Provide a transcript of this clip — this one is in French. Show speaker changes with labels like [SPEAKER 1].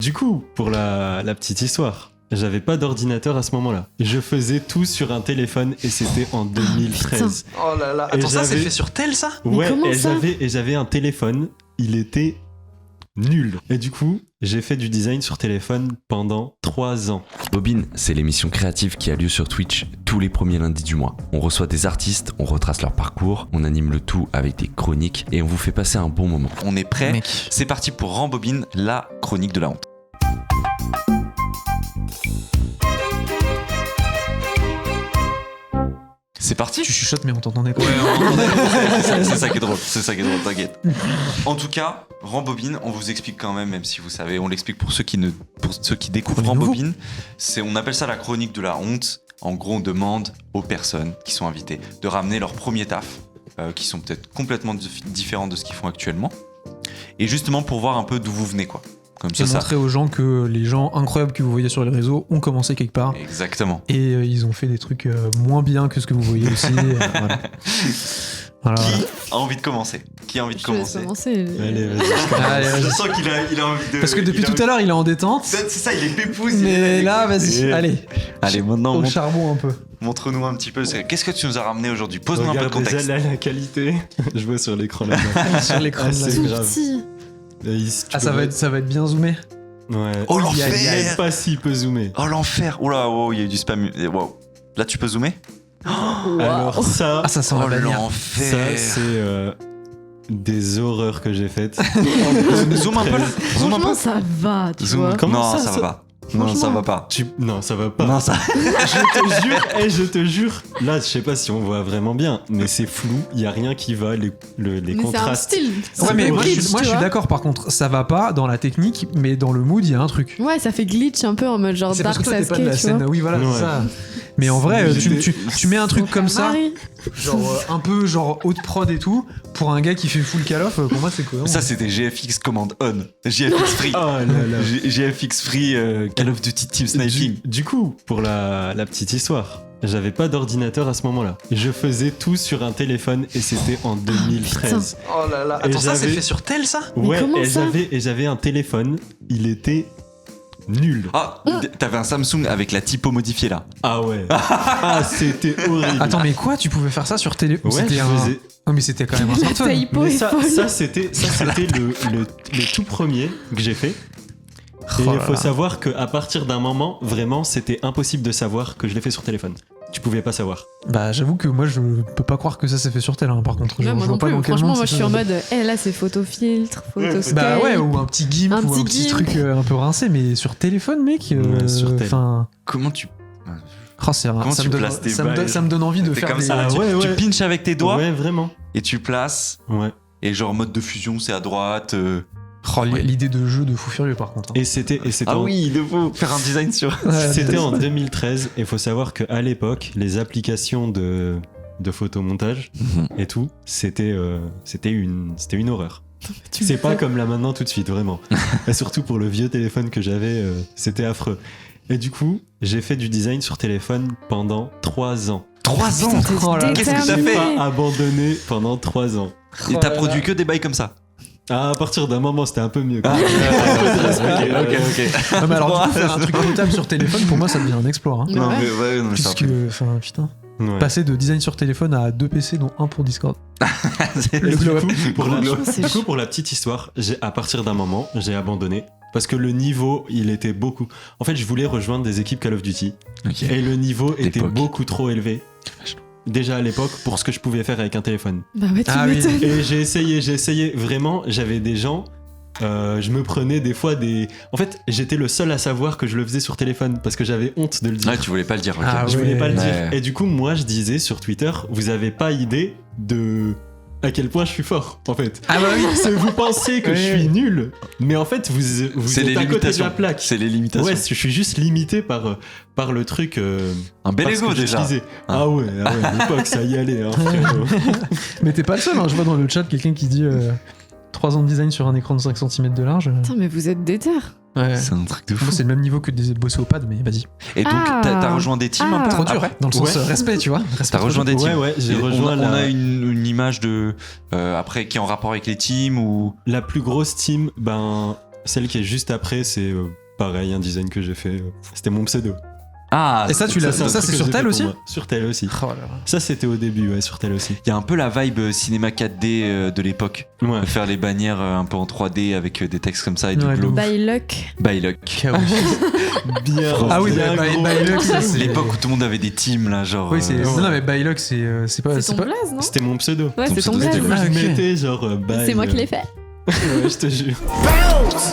[SPEAKER 1] Du coup, pour la petite histoire, j'avais pas d'ordinateur à ce moment-là. Je faisais tout sur un téléphone et c'était en 2013.
[SPEAKER 2] Oh là là.
[SPEAKER 1] Et
[SPEAKER 2] Attends, ça c'est
[SPEAKER 1] j'avais-
[SPEAKER 2] fait sur tel ça?
[SPEAKER 1] Ouais,
[SPEAKER 3] comment
[SPEAKER 1] et
[SPEAKER 3] ça
[SPEAKER 1] j'avais un téléphone, il était nul. Et du coup, j'ai fait du design sur téléphone pendant 3 ans.
[SPEAKER 4] Bobine, c'est l'émission créative qui a lieu sur Twitch tous les premiers lundis du mois. On reçoit des artistes, on retrace leur parcours, on anime le tout avec des chroniques et on vous fait passer un bon moment.
[SPEAKER 5] On est prêt.
[SPEAKER 2] Mec.
[SPEAKER 5] C'est parti pour Rambobine, la chronique de la honte. C'est parti.
[SPEAKER 2] Tu chuchotes, mais on t'entendait pas.
[SPEAKER 5] Ouais, c'est ça qui est drôle, t'inquiète. En tout cas, Rambobine, on vous explique quand même si vous savez, on l'explique pour ceux qui découvrent
[SPEAKER 2] Pour les
[SPEAKER 5] Rambobine, on appelle ça la chronique de la honte. En gros, on demande aux personnes qui sont invitées de ramener leur premier taf, qui sont peut-être complètement différents de ce qu'ils font actuellement, et justement pour voir un peu d'où vous venez, quoi. Comme
[SPEAKER 2] Et
[SPEAKER 5] ça.
[SPEAKER 2] montrer aux gens que les gens incroyables que vous voyez sur les réseaux ont commencé quelque part.
[SPEAKER 5] Exactement.
[SPEAKER 2] Et ils ont fait des trucs moins bien que ce que vous voyez aussi. Voilà. Voilà.
[SPEAKER 5] Qui a envie de commencer
[SPEAKER 3] Je vais commencer.
[SPEAKER 1] Allez, vas-y.
[SPEAKER 2] Allez, vas-y.
[SPEAKER 5] Je sens qu'il a envie de.
[SPEAKER 2] Parce que depuis tout à l'heure, il est en détente.
[SPEAKER 5] C'est ça, il est pépouze.
[SPEAKER 2] Mais là, vas-y,
[SPEAKER 1] Et-
[SPEAKER 2] allez.
[SPEAKER 5] Allez, maintenant,
[SPEAKER 2] Au charbon un peu.
[SPEAKER 5] montre-nous un petit peu. Qu'est-ce que tu nous as ramené aujourd'hui? Pose-nous un peu de
[SPEAKER 1] Regarde
[SPEAKER 5] contexte.
[SPEAKER 1] déjà là, la qualité. Je vois sur l'écran là-bas.
[SPEAKER 2] Sur l'écran.
[SPEAKER 1] Ah,
[SPEAKER 2] là.
[SPEAKER 1] c'est
[SPEAKER 3] Tout
[SPEAKER 1] grave.
[SPEAKER 3] petit.
[SPEAKER 1] Et ici, tu
[SPEAKER 2] Ah,
[SPEAKER 1] peux
[SPEAKER 2] ça va
[SPEAKER 1] mettre-
[SPEAKER 2] être bien zoomé.
[SPEAKER 1] Ouais.
[SPEAKER 5] Oh,
[SPEAKER 1] Il y a
[SPEAKER 5] l'enfer.
[SPEAKER 1] pas si peu zoomé.
[SPEAKER 5] Oh l'enfer. Oula, wow, il y a eu du spam. Wow. Là, tu peux zoomer?
[SPEAKER 1] Alors ça,
[SPEAKER 2] Ah, ça sent la
[SPEAKER 5] Oh
[SPEAKER 2] bannière.
[SPEAKER 1] ça
[SPEAKER 5] l'enfer.
[SPEAKER 1] c'est des horreurs que j'ai faites.
[SPEAKER 5] Zoom un peu là. Zoom un peu.
[SPEAKER 3] Franchement, ça va, tu
[SPEAKER 5] Zoom.
[SPEAKER 3] vois.
[SPEAKER 1] Comment
[SPEAKER 5] Non,
[SPEAKER 1] ça,
[SPEAKER 5] ça
[SPEAKER 1] ça-
[SPEAKER 5] va pas. Non, ça
[SPEAKER 3] Franchement.
[SPEAKER 5] va pas.
[SPEAKER 1] Non, ça va pas.
[SPEAKER 5] Non, ça.
[SPEAKER 1] Je te jure, là, je sais pas si on voit vraiment bien, mais c'est flou, il y a rien qui va, les
[SPEAKER 3] Mais c'est un
[SPEAKER 1] contrastes.
[SPEAKER 3] style. C'est
[SPEAKER 2] Ouais,
[SPEAKER 3] un
[SPEAKER 2] mais
[SPEAKER 3] peu
[SPEAKER 2] moi,
[SPEAKER 3] glitch,
[SPEAKER 2] je
[SPEAKER 3] tu
[SPEAKER 2] suis
[SPEAKER 3] vois.
[SPEAKER 2] d'accord par contre. Ça va pas dans la technique, mais dans le mood, il y a un truc.
[SPEAKER 3] Ouais, ça fait glitch un peu en mode genre
[SPEAKER 2] C'est parce
[SPEAKER 3] Dark
[SPEAKER 2] que toi, t'es pas de
[SPEAKER 3] Sasuke,
[SPEAKER 2] la
[SPEAKER 3] tu vois.
[SPEAKER 2] scène. Oui, voilà,
[SPEAKER 1] Ouais.
[SPEAKER 2] c'est ça. Mais en vrai, tu mets un truc comme ça,
[SPEAKER 3] Marie.
[SPEAKER 2] genre un peu genre haute prod et tout, pour un gars qui fait full call off, pour moi c'est cohérent.
[SPEAKER 5] Ça, c'était GFX Command On. GFX Free.
[SPEAKER 1] Oh là là.
[SPEAKER 5] GFX Free Call of Duty Team Sniping.
[SPEAKER 1] Du coup, pour la petite histoire, j'avais pas d'ordinateur à ce moment-là. Je faisais tout sur un téléphone et c'était en 2013.
[SPEAKER 5] Oh là là.
[SPEAKER 1] Et
[SPEAKER 5] Attends, ça, c'est
[SPEAKER 1] j'avais-
[SPEAKER 5] fait sur tel ça?
[SPEAKER 3] Mais
[SPEAKER 1] Ouais,
[SPEAKER 3] comment
[SPEAKER 1] et
[SPEAKER 3] ça
[SPEAKER 1] j'avais un téléphone, il était nul.
[SPEAKER 5] Ah, t'avais un Samsung avec la typo modifiée là.
[SPEAKER 1] Ah ouais. Ah, c'était horrible.
[SPEAKER 2] Attends, mais quoi, tu pouvais faire ça sur télé?
[SPEAKER 1] Ouais,
[SPEAKER 2] C'était
[SPEAKER 1] je
[SPEAKER 2] un.
[SPEAKER 1] faisais.
[SPEAKER 2] Oh, mais c'était quand même un
[SPEAKER 3] La
[SPEAKER 2] smartphone.
[SPEAKER 3] typo
[SPEAKER 1] Mais
[SPEAKER 3] est
[SPEAKER 1] ça,
[SPEAKER 3] folle.
[SPEAKER 1] c'était le tout premier que j'ai fait. Et
[SPEAKER 2] Oh
[SPEAKER 1] il
[SPEAKER 2] là
[SPEAKER 1] faut
[SPEAKER 2] là.
[SPEAKER 1] savoir qu'à partir d'un moment, vraiment, c'était impossible de savoir que je l'ai fait sur téléphone. Tu pouvais pas savoir.
[SPEAKER 2] Bah, j'avoue que moi, je peux pas croire que ça s'est fait sur tel, hein, par contre.
[SPEAKER 3] Ouais,
[SPEAKER 2] je
[SPEAKER 3] moi
[SPEAKER 2] vois
[SPEAKER 3] non
[SPEAKER 2] pas
[SPEAKER 3] plus.
[SPEAKER 2] dans quel
[SPEAKER 3] Franchement,
[SPEAKER 2] monde
[SPEAKER 3] moi je
[SPEAKER 2] c'est
[SPEAKER 3] suis en
[SPEAKER 2] fait.
[SPEAKER 3] mode, là c'est photo filtre, photo Skype.
[SPEAKER 2] Bah ouais, ou un petit gimp
[SPEAKER 3] Un
[SPEAKER 2] ou un
[SPEAKER 3] petit
[SPEAKER 2] petit
[SPEAKER 3] gimp.
[SPEAKER 2] truc un peu rincé, mais sur téléphone, mec.
[SPEAKER 1] Ouais, sur tel.
[SPEAKER 2] Enfin.
[SPEAKER 5] Comment tu.
[SPEAKER 2] Oh, c'est
[SPEAKER 5] Comment
[SPEAKER 2] ça
[SPEAKER 5] tu
[SPEAKER 2] me donne,
[SPEAKER 5] places tes
[SPEAKER 2] ça me donne-
[SPEAKER 5] balles
[SPEAKER 2] ça me donne envie de
[SPEAKER 5] C'est
[SPEAKER 2] faire
[SPEAKER 5] comme
[SPEAKER 2] des.
[SPEAKER 5] ça.
[SPEAKER 1] Ah
[SPEAKER 5] tu,
[SPEAKER 1] ouais,
[SPEAKER 5] tu
[SPEAKER 1] ouais.
[SPEAKER 5] pinches avec tes doigts
[SPEAKER 1] Ouais, vraiment.
[SPEAKER 5] et tu places.
[SPEAKER 1] Ouais.
[SPEAKER 5] Et genre mode de fusion, c'est à droite.
[SPEAKER 2] Oh, l'idée de jeu de fou furieux, par contre. hein.
[SPEAKER 1] Et c'était
[SPEAKER 5] Ah
[SPEAKER 1] en-
[SPEAKER 5] oui, de fou. Faire un design sur.
[SPEAKER 2] Ouais,
[SPEAKER 1] c'était en 2013. Et il faut savoir qu'à l'époque, les applications de photomontage et tout, c'était une horreur. C'est pas comme là maintenant tout de suite, vraiment. Et surtout pour le vieux téléphone que j'avais, c'était affreux. Et du coup, j'ai fait du design sur téléphone pendant 3 ans.
[SPEAKER 5] 3 ans.
[SPEAKER 3] Putain, t'es
[SPEAKER 2] Oh là là.
[SPEAKER 5] Qu'est-ce que t'as
[SPEAKER 3] déterminé.
[SPEAKER 5] fait
[SPEAKER 1] Pas abandonné pendant 3 ans.
[SPEAKER 5] Et t'as produit que des bails comme ça.
[SPEAKER 1] Ah, à partir d'un moment, c'était un peu mieux.
[SPEAKER 5] Ah,
[SPEAKER 1] quoi.
[SPEAKER 2] Ouais, mais alors, du coup, faire un truc potable sur téléphone, pour moi, ça devient un exploit. Hein.
[SPEAKER 3] Ouais.
[SPEAKER 5] Non, mais ouais, non, mais c'est un
[SPEAKER 2] Puisque,
[SPEAKER 5] peu.
[SPEAKER 2] enfin, putain.
[SPEAKER 1] Ouais.
[SPEAKER 2] Passer de design sur téléphone à 2 PC, dont un pour Discord.
[SPEAKER 1] Et
[SPEAKER 2] Le
[SPEAKER 1] du
[SPEAKER 2] glow
[SPEAKER 1] coup,
[SPEAKER 2] up.
[SPEAKER 1] pour la,
[SPEAKER 3] Franchement, c'est
[SPEAKER 1] du coup, pour la petite histoire, à partir d'un moment, j'ai abandonné. Parce que le niveau, il était beaucoup. En fait, je voulais rejoindre des équipes Call of Duty.
[SPEAKER 5] Ok.
[SPEAKER 1] Et le niveau était
[SPEAKER 5] L'époque.
[SPEAKER 1] beaucoup trop élevé. Déjà à l'époque, pour ce que je pouvais faire avec un téléphone.
[SPEAKER 3] Bah ouais, tu
[SPEAKER 2] Ah oui.
[SPEAKER 3] m'étonnes.
[SPEAKER 1] Et j'ai essayé. Vraiment, j'avais des gens. Je me prenais des fois des. En fait, j'étais le seul à savoir que je le faisais sur téléphone parce que j'avais honte de le dire.
[SPEAKER 5] Ouais, tu voulais pas le dire. Ok.
[SPEAKER 2] Ah
[SPEAKER 1] Je voulais pas le
[SPEAKER 5] Ouais.
[SPEAKER 1] dire. Et du coup, moi, je disais sur Twitter, vous avez pas idée de à quel point je suis fort, en fait.
[SPEAKER 2] Ah bah oui.
[SPEAKER 1] C'est vous pensez que je
[SPEAKER 2] Oui.
[SPEAKER 1] suis nul, mais en fait, vous
[SPEAKER 5] C'est
[SPEAKER 1] êtes
[SPEAKER 5] les
[SPEAKER 1] à côté de
[SPEAKER 5] limitations.
[SPEAKER 1] la plaque.
[SPEAKER 5] C'est les limitations.
[SPEAKER 1] Ouais, je suis juste limité par le truc.
[SPEAKER 5] Un bel
[SPEAKER 1] parce
[SPEAKER 5] ego
[SPEAKER 1] que
[SPEAKER 5] déjà.
[SPEAKER 1] j'utilisais. Ah ouais, à l'époque, ça y allait. Hein, frérot.
[SPEAKER 2] Mais t'es pas le seul, hein. Je vois dans le chat quelqu'un qui dit 3 ans de design sur un écran de 5 cm de large.
[SPEAKER 3] Putain, mais vous êtes déter.
[SPEAKER 2] Ouais.
[SPEAKER 5] C'est un truc de fou.
[SPEAKER 2] Moi, c'est le même niveau que des bosser au pad, mais vas-y.
[SPEAKER 5] Et donc,
[SPEAKER 3] Ah.
[SPEAKER 5] t'as rejoint des teams un peu.
[SPEAKER 2] Trop dur, dans le sens
[SPEAKER 1] Ouais.
[SPEAKER 2] respect, tu vois. Respect
[SPEAKER 5] T'as rejoint des teams.
[SPEAKER 1] Ouais, j'ai
[SPEAKER 5] Et
[SPEAKER 1] rejoint
[SPEAKER 5] on a
[SPEAKER 1] la,
[SPEAKER 5] une image de après qui est en rapport avec les teams ou
[SPEAKER 1] la plus grosse team. Ben, Celle qui est juste après, c'est pareil, un design que j'ai fait. C'était mon pseudo.
[SPEAKER 5] Ah,
[SPEAKER 2] Et ça, tu l'as.
[SPEAKER 1] un
[SPEAKER 2] Ça,
[SPEAKER 1] truc
[SPEAKER 2] c'est
[SPEAKER 1] que
[SPEAKER 2] sur
[SPEAKER 1] j'ai
[SPEAKER 2] tel
[SPEAKER 1] fait pour
[SPEAKER 2] aussi.
[SPEAKER 1] moi. Sur tel aussi.
[SPEAKER 2] Oh là là.
[SPEAKER 1] Ça, c'était au début, ouais, sur tel aussi.
[SPEAKER 5] il y a un peu la vibe cinéma 4D de l'époque.
[SPEAKER 1] Ouais.
[SPEAKER 5] De faire les bannières un peu en 3D avec des textes comme ça et du
[SPEAKER 2] Ouais,
[SPEAKER 5] glow.
[SPEAKER 3] By luck.
[SPEAKER 5] By luck.
[SPEAKER 1] Bien.
[SPEAKER 2] Ah oui,
[SPEAKER 1] bien
[SPEAKER 2] By
[SPEAKER 1] gros.
[SPEAKER 2] Luck, ça, c'est
[SPEAKER 5] L'époque où tout le monde avait des teams là, genre.
[SPEAKER 2] Oui, c'est.
[SPEAKER 1] ouais.
[SPEAKER 2] Non, mais By Luck, c'est pas.
[SPEAKER 3] C'est ton
[SPEAKER 2] pas-
[SPEAKER 3] blaze, non
[SPEAKER 1] C'était mon pseudo.
[SPEAKER 3] Ouais,
[SPEAKER 5] Ton
[SPEAKER 3] c'est ton
[SPEAKER 5] pseudo,
[SPEAKER 3] blaze.
[SPEAKER 5] c'était
[SPEAKER 2] Ah,
[SPEAKER 1] Je
[SPEAKER 2] ok.
[SPEAKER 1] mettais genre bye,
[SPEAKER 3] C'est moi qui l'ai fait.
[SPEAKER 1] Ouais, je te jure.
[SPEAKER 6] Bounce,